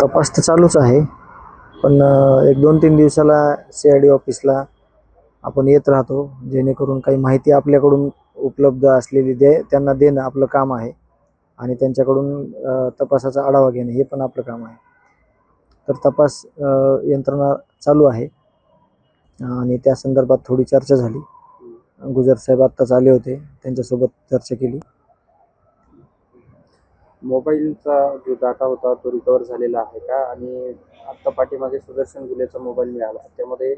तपास तर चालूच आहे, पण एक 2-3 दिवसाला CID ऑफिसला आपण येत राहतो, जेणेकरून काही माहिती आपल्याकडून उपलब्ध असलेली त्यांना देणं आपलं काम आहे आणि त्यांच्याकडून तपासाचा आढावा घेणे हे पण आपलं काम आहे. तर तपास यंत्रणा चालू आहे आणि त्या संदर्भात थोडी चर्चा झाली. गुजर साहेब आत्ताच आले होते, त्यांच्यासोबत चर्चा केली. मोबाईलचा जो डाटा होता तो रिकवर झालेला आहे का? आणि आत्ता पाठीमागे सुदर्शन गुलेचा मोबाईल मिळाला, त्यामध्ये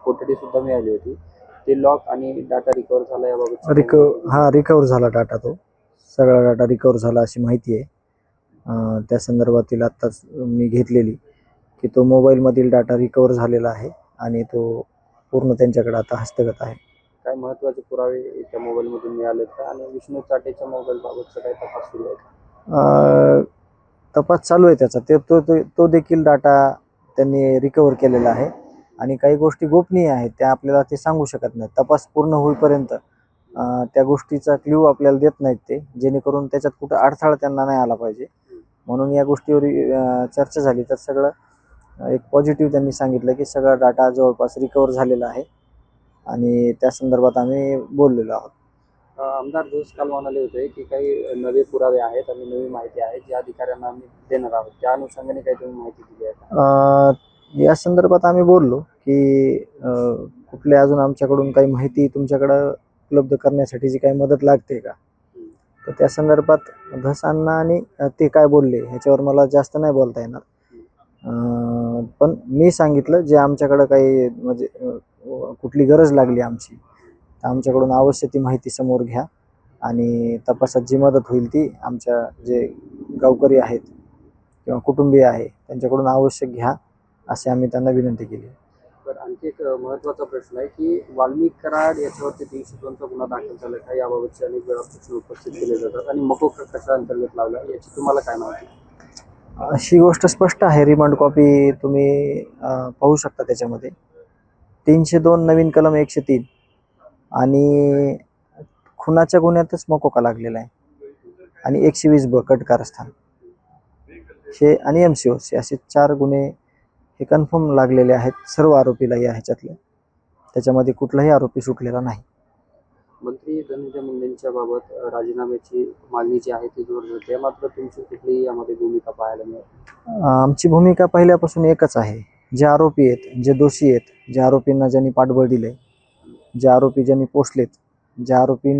कोठडी सुद्धा मिळाली होती. ते लॉक आणि डाटा रिकवर झाला याबाबत रिकवर झाला डाटा, तो सगळा डाटा रिकवर झाला अशी माहिती आहे. त्या संदर्भातील आत्ताच मी घेतलेली की तो मोबाईलमधील डाटा रिकवर झालेला आहे आणि तो पूर्ण त्यांच्याकडे आता हस्तगत आहे. काय महत्त्वाचे पुरावे त्या मोबाईलमधून मिळालेत का? आणि विष्णू चाटेच्या मोबाईलबाबतचा काही तपास सुरू आहे? तपास चालू आहे त्याचा. तो देखील डाटा त्यांनी रिकवर केलेला आहे आणि काही गोष्टी गोपनीय आहेत, त्या आपल्याला ते सांगू शकत नाहीत. तपास पूर्ण होईपर्यंत त्या गोष्टीचा क्ल्यू आपल्याला देत नाहीत ते, जेणेकरून त्याच्यात कुठं अडथळा त्यांना नाही आला पाहिजे. म्हणून या गोष्टीवर चर्चा झाली, तर सगळं एक पॉझिटिव्ह त्यांनी सांगितलं की सगळा डाटा जवळपास रिकवर झालेला आहे आणि त्या संदर्भात आम्ही बोललेलो आहोत. आमदार जोस काल म्हणाले होते की काही नवे पुरावे आहेत आणि नवी माहिती आहे जी अधिकाऱ्यांना आम्ही देणार आहोत. त्या अनुषंगाने काही तुम्ही माहिती दिली आहे का? या संदर्भात आम्ही बोललो की कुठल्या अजून आमच्याकडून काही माहिती तुमच्याकडं उपलब्ध करण्यासाठी जी काही मदत लागते का, तर त्या संदर्भात धसांना आणि ते काय बोलले ह्याच्यावर मला जास्त नाही बोलता येणार. पण मी सांगितलं जे आमच्याकडं काही म्हणजे कुठली गरज लागली आमची, तर आमच्याकडून अवश्य ती माहिती समोर घ्या आणि तपासात जी मदत होईल ती आमच्या जे गावकरी आहेत किंवा कुटुंबीय आहे त्यांच्याकडून आवश्यक घ्या, असे आम्ही त्यांना विनंती केली. तर आणखी एक महत्त्वाचा प्रश्न आहे की वाल्मिक कराड याच्यावरती 302चा गुन्हा दाखल झाला का, याबाबतचे अनेक वेळा प्रश्न उपस्थित केले जातात. आणि मकोका कशा अंतर्गत लावला याची तुम्हाला काय माहिती? अशी गोष्ट स्पष्ट आहे, रिमांड कॉपी तुम्ही पाहू शकता. त्याच्यामध्ये 302 नवीन कलम 103 आणि खुनाच्या गुन्ह्यातच मकोका लागलेला आहे आणि 120 कट कारस्थान हे आणि MCOC असे 4 गुन्हे हे कन्फर्म लागलेले आहेत सर्व आरोपीला या ह्याच्यातले. त्याच्यामध्ये कुठलाही आरोपी सुटलेला नाही. मंत्री धनंजय मुंडेंच्या बाबत राजीनाम्याची मागणी जी आहे ती जोर धरते, मात्र तुमची कुठलीही यामध्ये भूमिका पाहायला मिळते? आमची भूमिका पहिल्यापासून एकच आहे. जे आरोपी आहेत, जे दोषी आहेत, ज्या आरोपींना ज्यांनी पाठबळ दिले, जे आरोपी ज्यांनी पोसलेत, ज्या आरोपी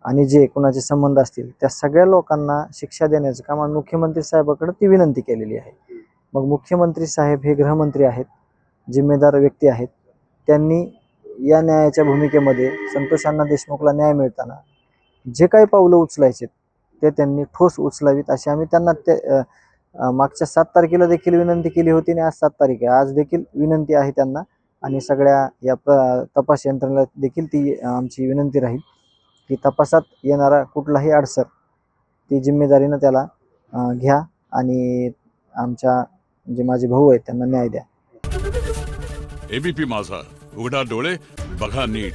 आणि जे कोणाचे संबंध असतील त्या सगळ्या लोकांना शिक्षा देण्याचं काम आम्ही मुख्यमंत्री साहेबाकडे ती विनंती केलेली आहे. मग मुख्यमंत्री साहेब हे गृहमंत्री आहेत, जिम्मेदार व्यक्ती आहेत. त्यांनी या न्यायाच्या भूमिकेमध्ये संतोष अण्णा देशमुखला न्याय मिळताना जे काही पावलं उचलायचे ते त्यांनी ठोस उचलावीत अशी आम्ही त्यांना मागच्या 7 तारखेला देखील विनंती केली होती आणि आज 7 तारीख आहे. आज देखील विनंती आहे त्यांना आणि सगळ्या या तपास यंत्रणेला देखील ती आमची विनंती राहील की तपासात येणारा कुठलाही अडसर ती जिम्मेदारीनं त्याला घ्या आणि आमच्या जे माझे भाऊ आहेत त्यांना न्याय द्या. ABP माझा, उघडा डोळे बघा नीट.